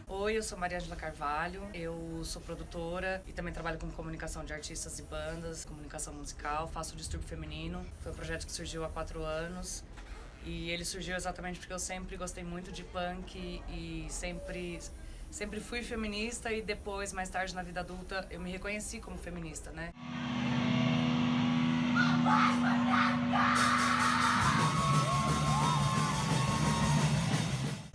Oi, eu sou Maria Angela Carvalho, eu sou produtora e também trabalho com comunicação de artistas e bandas, comunicação musical, faço o Distúrbio Feminino. Foi um projeto que surgiu há 4 anos e ele surgiu exatamente porque eu sempre gostei muito de punk e sempre fui feminista e depois, mais tarde na vida adulta, eu me reconheci como feminista, né?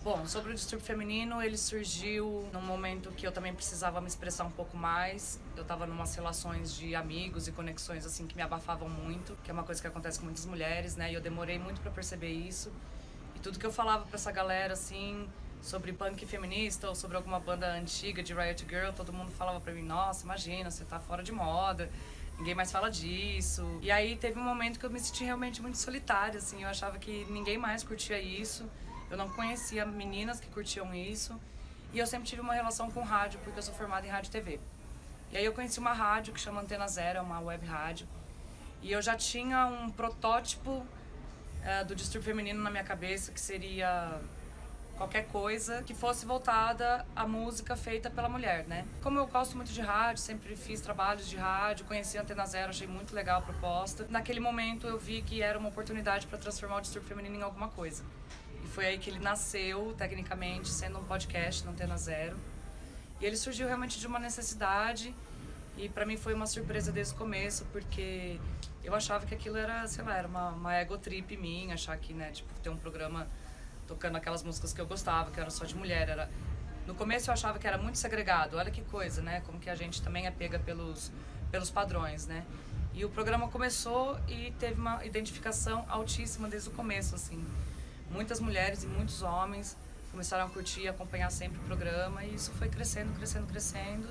Bom, sobre o distúrbio feminino, ele surgiu num momento que eu também precisava me expressar um pouco mais. Eu tava numas relações de amigos e conexões assim que me abafavam muito, que é uma coisa que acontece com muitas mulheres, né? E eu demorei muito pra perceber isso. E tudo que eu falava pra essa galera assim, sobre punk feminista ou sobre alguma banda antiga de Riot Girl, todo mundo falava pra mim: "Nossa, imagina, você tá fora de moda. Ninguém mais fala disso". E aí teve um momento que eu me senti realmente muito solitária, assim, eu achava que ninguém mais curtia isso. Eu não conhecia meninas que curtiam isso. E eu sempre tive uma relação com rádio, porque eu sou formada em rádio e TV. E aí eu conheci uma rádio que chama Antena Zero, uma web rádio. E eu já tinha um protótipo do distúrbio feminino na minha cabeça, que seria qualquer coisa que fosse voltada à música feita pela mulher, né? Como eu gosto muito de rádio, sempre fiz trabalhos de rádio, conheci a Antena Zero, achei muito legal a proposta. Naquele momento eu vi que era uma oportunidade para transformar o distúrbio feminino em alguma coisa. E foi aí que ele nasceu, tecnicamente, sendo um podcast na Antena Zero. E ele surgiu realmente de uma necessidade e pra mim foi uma surpresa desde o começo, porque eu achava que aquilo era, sei lá, era uma ego trip minha, achar que, né, tipo, ter um programa tocando aquelas músicas que eu gostava, que eram só de mulher. No começo eu achava que era muito segregado, olha que coisa, né? Como que a gente também é pega pelos padrões, né? E o programa começou e teve uma identificação altíssima desde o começo, assim. Muitas mulheres e muitos homens começaram a curtir e acompanhar sempre o programa e isso foi crescendo, crescendo, crescendo.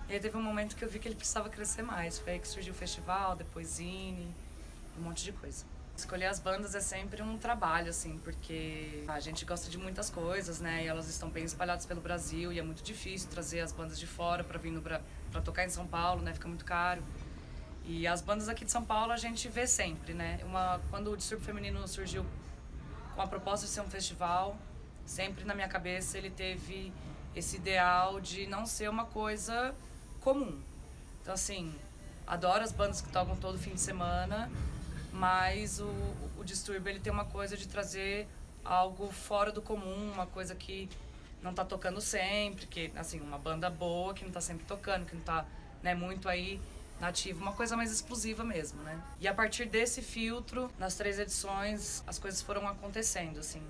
E aí teve um momento que eu vi que ele precisava crescer mais. Foi aí que surgiu o festival, depois Zine, um monte de coisa. Escolher as bandas é sempre um trabalho, assim, porque a gente gosta de muitas coisas, né? E elas estão bem espalhadas pelo Brasil e é muito difícil trazer as bandas de fora pra vir pra tocar em São Paulo, né? Fica muito caro. E as bandas aqui de São Paulo a gente vê sempre, né? Quando o Distúrbio Feminino surgiu com a proposta de ser um festival, sempre na minha cabeça ele teve esse ideal de não ser uma coisa comum. Então, assim, adoro as bandas que tocam todo fim de semana, mas o Distúrbio ele tem uma coisa de trazer algo fora do comum, uma coisa que não tá tocando sempre, que, assim, uma banda boa que não tá sempre tocando, que não tá, né, muito aí nativa, uma coisa mais exclusiva mesmo, né? E a partir desse filtro, nas 3 edições, as coisas foram acontecendo, assim.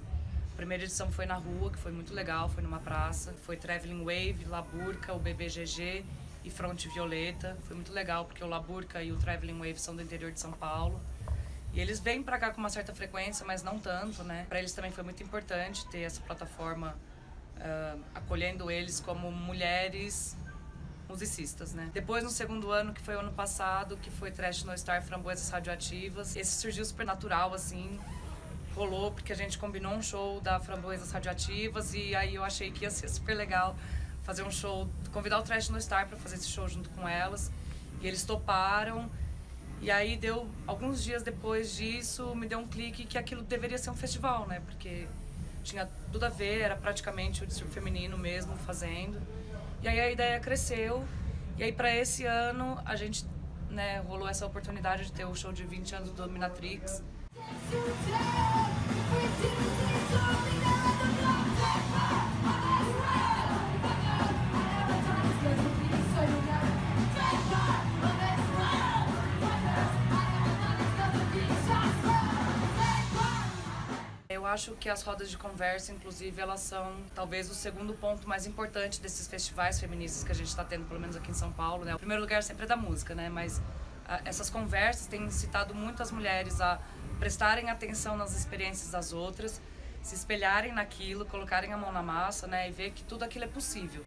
A primeira edição foi na rua, que foi muito legal, foi numa praça. Foi Traveling Wave, Laburca, o BBGG e Fronte Violeta. Foi muito legal, porque o Laburca e o Traveling Wave são do interior de São Paulo. E eles vêm pra cá com uma certa frequência, mas não tanto, né? Pra eles também foi muito importante ter essa plataforma acolhendo eles como mulheres musicistas, né? Depois, no segundo ano, que foi o ano passado, que foi Trash No Star Framboesas Radioativas, esse surgiu super natural, assim, rolou porque a gente combinou um show da Framboesas Radioativas e aí eu achei que ia ser super legal fazer um show, convidar o Trash No Star pra fazer esse show junto com elas, e eles toparam. E aí deu, alguns dias depois disso, me deu um clique que aquilo deveria ser um festival, né? Porque tinha tudo a ver, era praticamente o distúrbio feminino mesmo fazendo. E aí a ideia cresceu, e aí para esse ano a gente, né, rolou essa oportunidade de ter o show de 20 anos do Dominatrix. Eu acho que as rodas de conversa, inclusive, elas são talvez o segundo ponto mais importante desses festivais feministas que a gente está tendo, pelo menos aqui em São Paulo, né? O primeiro lugar sempre é da música, né? Mas essas conversas têm incitado muitas mulheres a prestarem atenção nas experiências das outras, se espelharem naquilo, colocarem a mão na massa, né? E ver que tudo aquilo é possível.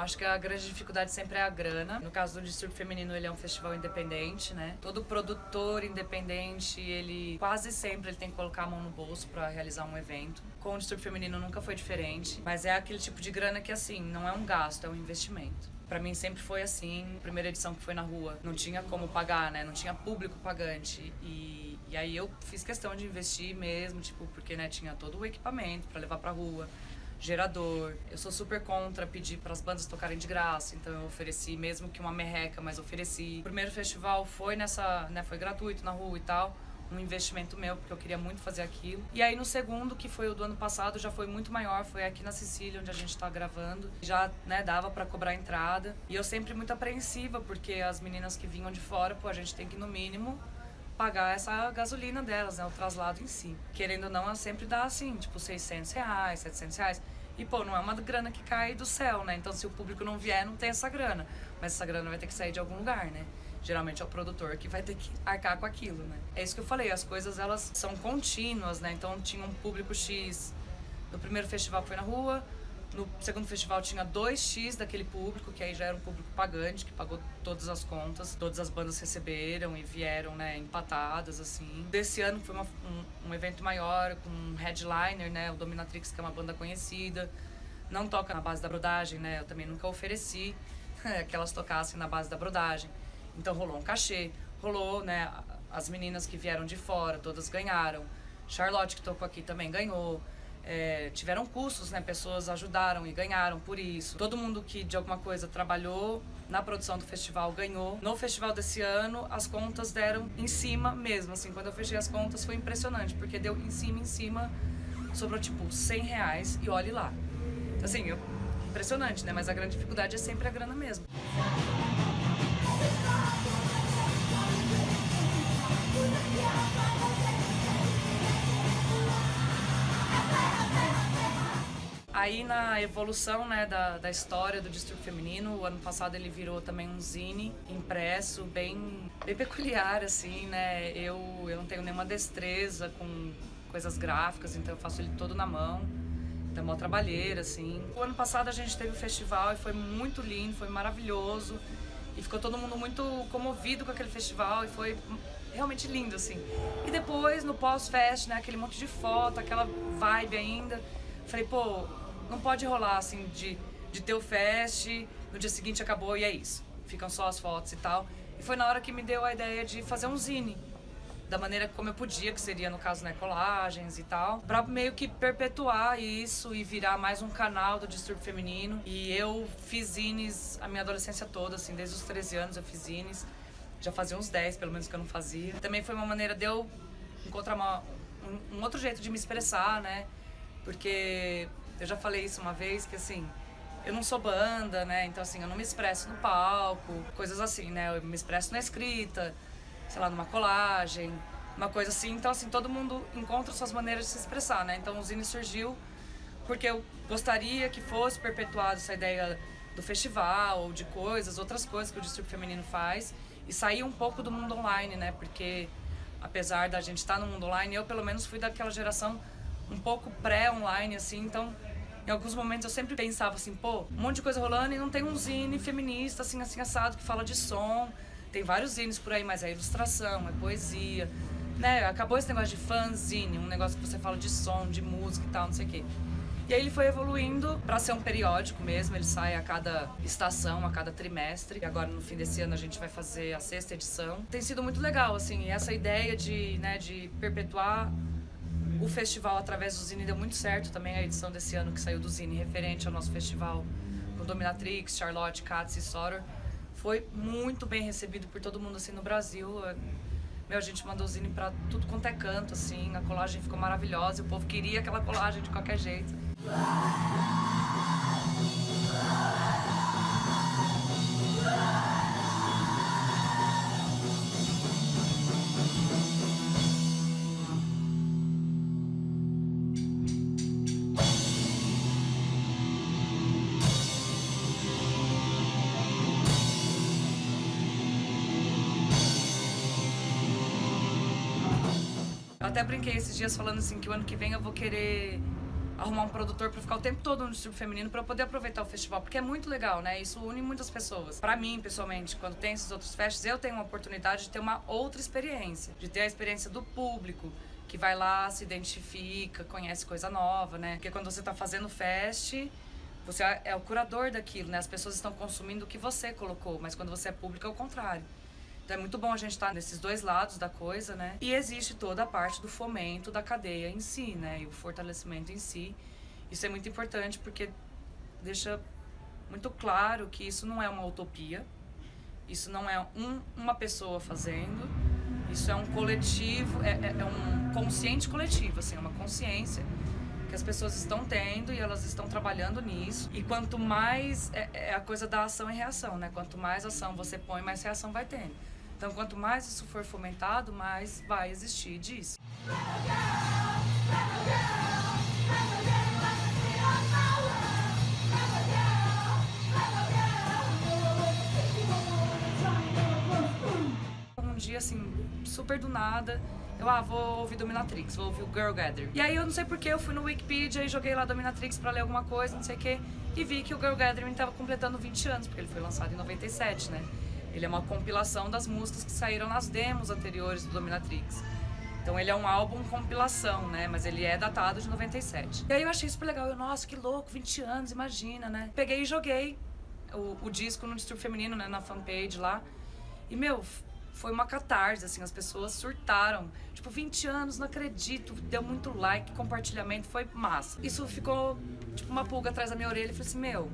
Acho que a grande dificuldade sempre é a grana. No caso do Distúrbio Feminino, ele é um festival independente, né? Todo produtor independente, ele quase sempre ele tem que colocar a mão no bolso para realizar um evento. Com o Distúrbio Feminino nunca foi diferente, mas é aquele tipo de grana que, assim, não é um gasto, é um investimento. Pra mim sempre foi assim. Primeira edição que foi na rua, não tinha como pagar, né? Não tinha público pagante. E aí eu fiz questão de investir mesmo, tipo, porque, né, tinha todo o equipamento para levar pra rua, gerador. Eu sou super contra pedir para as bandas tocarem de graça, então eu ofereci, mesmo que uma merreca, mas ofereci. O primeiro festival foi nessa, né, foi gratuito na rua e tal, um investimento meu, porque eu queria muito fazer aquilo. E aí no segundo, que foi o do ano passado, já foi muito maior, foi aqui na Sicília, onde a gente tá gravando. Já, né, dava para cobrar entrada. E eu sempre muito apreensiva, porque as meninas que vinham de fora, pô, a gente tem que, no mínimo, pagar essa gasolina delas, né, o traslado em si. Querendo ou não, ela sempre dá assim, tipo, R$600, R$700. E, pô, não é uma grana que cai do céu, né? Então, se o público não vier, não tem essa grana. Mas essa grana vai ter que sair de algum lugar, né? Geralmente é o produtor que vai ter que arcar com aquilo, né? É isso que eu falei, as coisas, elas são contínuas, né? Então, tinha um público X no primeiro festival que foi na rua. No segundo festival tinha 2x daquele público, que aí já era um público pagante, que pagou todas as contas. Todas as bandas receberam e vieram, né, empatadas, assim. Desse ano foi um evento maior, com um headliner, né, o Dominatrix, que é uma banda conhecida. Não toca na base da brodagem, né, eu também nunca ofereci que elas tocassem na base da brodagem. Então rolou um cachê, rolou, né, as meninas que vieram de fora, todas ganharam. Charlotte, que tocou aqui, também ganhou. Tiveram custos, né? Pessoas ajudaram e ganharam por isso. Todo mundo que de alguma coisa trabalhou na produção do festival ganhou. No festival desse ano, as contas deram em cima mesmo, assim. Quando eu fechei as contas foi impressionante, porque deu em cima, sobrou tipo R$100 e olhe lá. Assim, impressionante, né? Mas a grande dificuldade é sempre a grana mesmo. Aí na evolução, né, da história do Distúrbio Feminino, o ano passado ele virou também um zine impresso, bem peculiar, assim, né? Eu não tenho nenhuma destreza com coisas gráficas, então eu faço ele todo na mão. Então é mó trabalheira, assim. O ano passado a gente teve o festival e foi muito lindo, foi maravilhoso. E ficou todo mundo muito comovido com aquele festival e foi realmente lindo, assim. E depois, no pós-fest, né, aquele monte de foto, aquela vibe ainda. Falei, pô, não pode rolar, assim, de ter o fest, no dia seguinte acabou e é isso. Ficam só as fotos e tal. E foi na hora que me deu a ideia de fazer um zine. Da maneira como eu podia, que seria, no caso, né, colagens e tal. Pra meio que perpetuar isso e virar mais um canal do Distúrbio Feminino. E eu fiz zines a minha adolescência toda, assim, desde os 13 anos eu fiz zines. Já fazia uns 10, pelo menos, que eu não fazia. Também foi uma maneira de eu encontrar um outro jeito de me expressar, né? Porque eu já falei isso uma vez, que assim, eu não sou banda, né? Então assim, eu não me expresso no palco, coisas assim, né? Eu me expresso na escrita, sei lá, numa colagem, uma coisa assim. Então assim, todo mundo encontra suas maneiras de se expressar, né? Então o Zine surgiu porque eu gostaria que fosse perpetuada essa ideia do festival, ou de outras coisas que o Distúrbio Feminino faz, e sair um pouco do mundo online, né? Porque apesar da gente estar no mundo online, eu pelo menos fui daquela geração um pouco pré-online, assim, então em alguns momentos eu sempre pensava assim, pô, um monte de coisa rolando e não tem um zine feminista, assim, assado, que fala de som. Tem vários zines por aí, mas é ilustração, é poesia, né? Acabou esse negócio de fanzine, um negócio que você fala de som, de música e tal, não sei o quê. E aí ele foi evoluindo para ser um periódico mesmo, ele sai a cada estação, a cada trimestre. E agora no fim desse ano a gente vai fazer a 6ª edição. Tem sido muito legal, assim, e essa ideia de perpetuar o festival através do Zine deu muito certo também. A edição desse ano que saiu do Zine referente ao nosso festival, com Dominatrix, Charlotte, Katz e Soror, foi muito bem recebido por todo mundo, assim, no Brasil. A gente mandou o Zine pra tudo quanto é canto, assim, a colagem ficou maravilhosa, e o povo queria aquela colagem de qualquer jeito. Eu até brinquei esses dias falando assim que o ano que vem eu vou querer arrumar um produtor pra ficar o tempo todo no distúrbio feminino pra eu poder aproveitar o festival, porque é muito legal, né? Isso une muitas pessoas. Pra mim, pessoalmente, quando tem esses outros festivals, eu tenho uma oportunidade de ter uma outra experiência, de ter a experiência do público, que vai lá, se identifica, conhece coisa nova, né? Porque quando você tá fazendo fest, você é o curador daquilo, né? As pessoas estão consumindo o que você colocou, mas quando você é público é o contrário. Então é muito bom a gente estar nesses dois lados da coisa, né? E existe toda a parte do fomento da cadeia em si, né? E o fortalecimento em si. Isso é muito importante porque deixa muito claro que isso não é uma utopia, isso não é uma pessoa fazendo, isso é um coletivo, é um consciente coletivo, assim, uma consciência que as pessoas estão tendo e elas estão trabalhando nisso. E quanto mais é a coisa da ação e reação, né? Quanto mais ação você põe, mais reação vai tendo. Então, quanto mais isso for fomentado, mais vai existir disso. Um dia, assim, super do nada, eu vou ouvir Dominatrix, vou ouvir o Girl Gathering. E aí eu não sei porquê, eu fui no Wikipedia e joguei lá Dominatrix pra ler alguma coisa, não sei o quê, e vi que o Girl Gathering tava completando 20 anos, porque ele foi lançado em 97, né? Ele é uma compilação das músicas que saíram nas demos anteriores do Dominatrix. Então ele é um álbum compilação, né? Mas ele é datado de 97. E aí eu achei super legal. Eu, nossa, que louco, 20 anos, imagina, né? Peguei e joguei o disco no Distúrbio Feminino, né? Na fanpage lá. E, meu, foi uma catarse, assim. As pessoas surtaram. Tipo, 20 anos, não acredito. Deu muito like, compartilhamento, foi massa. Isso ficou, tipo, uma pulga atrás da minha orelha. E falei assim, meu,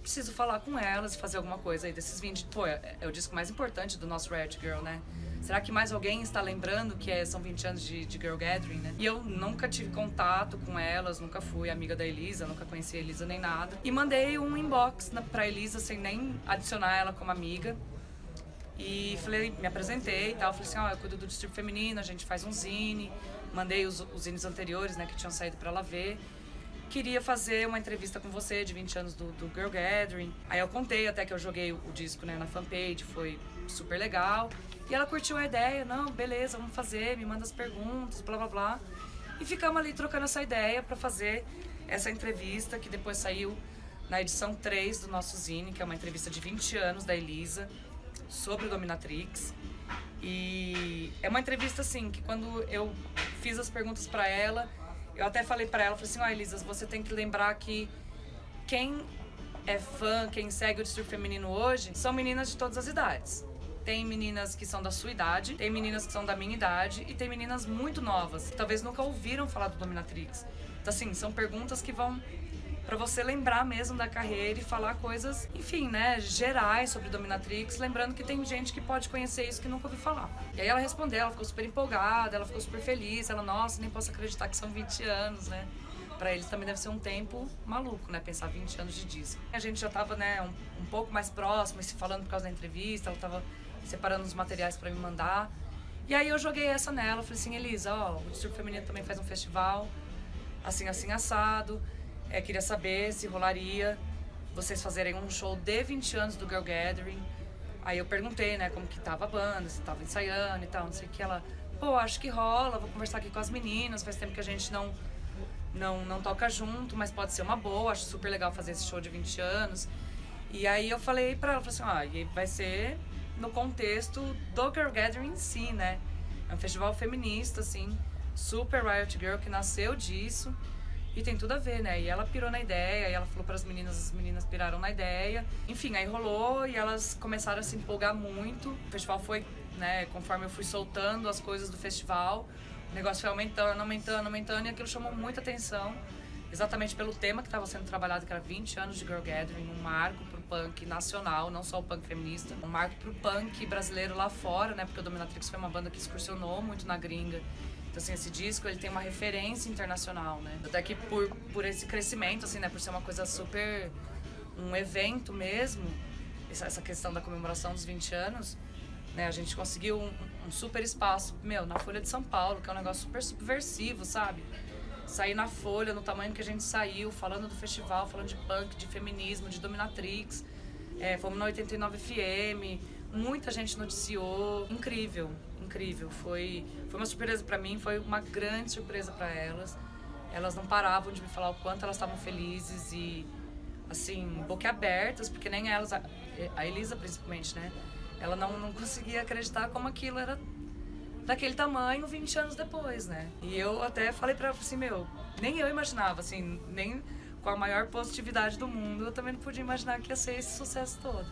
preciso falar com elas e fazer alguma coisa aí desses 20. Pô, é o disco mais importante do nosso Riot Girl, né? Será que mais alguém está lembrando que são 20 anos de Girl Gathering, né? E eu nunca tive contato com elas, nunca fui amiga da Elisa, nunca conheci a Elisa nem nada. E mandei um inbox pra Elisa sem nem adicionar ela como amiga. E falei, me apresentei e tal. Falei assim, eu cuido do distúrbio feminino, a gente faz um zine. Mandei os zines anteriores, né, que tinham saído pra ela ver. Queria fazer uma entrevista com você de 20 anos do Girl Gathering. Aí eu contei até que eu joguei o disco, né, na fanpage, foi super legal. E ela curtiu a ideia, não, beleza, vamos fazer, me manda as perguntas, blá blá blá. E ficamos ali trocando essa ideia pra fazer essa entrevista, que depois saiu na edição 3 do nosso zine, que é uma entrevista de 20 anos da Elisa, sobre o Dominatrix. E é uma entrevista, assim, que quando eu fiz as perguntas pra ela, eu até falei pra ela, falei assim, Elisa, você tem que lembrar que quem é fã, quem segue o distúrbio feminino hoje, são meninas de todas as idades. Tem meninas que são da sua idade, tem meninas que são da minha idade e tem meninas muito novas, que talvez nunca ouviram falar do Dominatrix. Então, assim, são perguntas que vão pra você lembrar mesmo da carreira e falar coisas, enfim, né, gerais sobre Dominatrix, lembrando que tem gente que pode conhecer isso que nunca ouviu falar. E aí ela respondeu, ela ficou super empolgada, ela ficou super feliz, ela, nossa, nem posso acreditar que são 20 anos, né? Pra eles também deve ser um tempo maluco, né? Pensar 20 anos de disco. A gente já tava, né, um pouco mais próximo, se falando por causa da entrevista, ela tava separando os materiais pra me mandar. E aí eu joguei essa nela, falei assim, Elisa, o Distúrbio Feminino também faz um festival, assim, assado. Queria saber se rolaria vocês fazerem um show de 20 anos do Girl Gathering. Aí eu perguntei, né, como que tava a banda, se tava ensaiando e tal, não sei o que. Ela, pô, acho que rola, vou conversar aqui com as meninas, faz tempo que a gente não toca junto, mas pode ser uma boa, acho super legal fazer esse show de 20 anos. E aí eu falei pra ela, falei assim, e vai ser no contexto do Girl Gathering em si, né? É um festival feminista, assim, super Riot Girl, que nasceu disso. E tem tudo a ver, né? E ela pirou na ideia, e ela falou para as meninas piraram na ideia. Enfim, aí rolou e elas começaram a se empolgar muito. O festival foi, né, conforme eu fui soltando as coisas do festival, o negócio foi aumentando, e aquilo chamou muita atenção. Exatamente pelo tema que estava sendo trabalhado, que era 20 anos de Girl Gathering, um marco pro punk nacional, não só o punk feminista. Um marco pro punk brasileiro lá fora, né? Porque o Dominatrix foi uma banda que excursionou muito na gringa. Então, assim, esse disco, ele tem uma referência internacional, né? Até que por esse crescimento, assim, né? Por ser uma coisa super... um evento mesmo, essa questão da comemoração dos 20 anos, né? A gente conseguiu um super espaço, na Folha de São Paulo, que é um negócio super subversivo, sabe? Sair na Folha, no tamanho que a gente saiu, falando do festival, falando de punk, de feminismo, de Dominatrix. Fomos na 89 FM, muita gente noticiou. Incrível. Foi uma surpresa pra mim, foi uma grande surpresa pra elas. elas não paravam de me falar o quanto elas estavam felizes e, assim, boquiabertas, porque nem elas, a Elisa principalmente, né? Ela não conseguia acreditar como aquilo era daquele tamanho 20 anos depois, né? E eu até falei pra ela, assim, meu, nem eu imaginava, assim, nem com a maior positividade do mundo, eu também não podia imaginar que ia ser esse sucesso todo.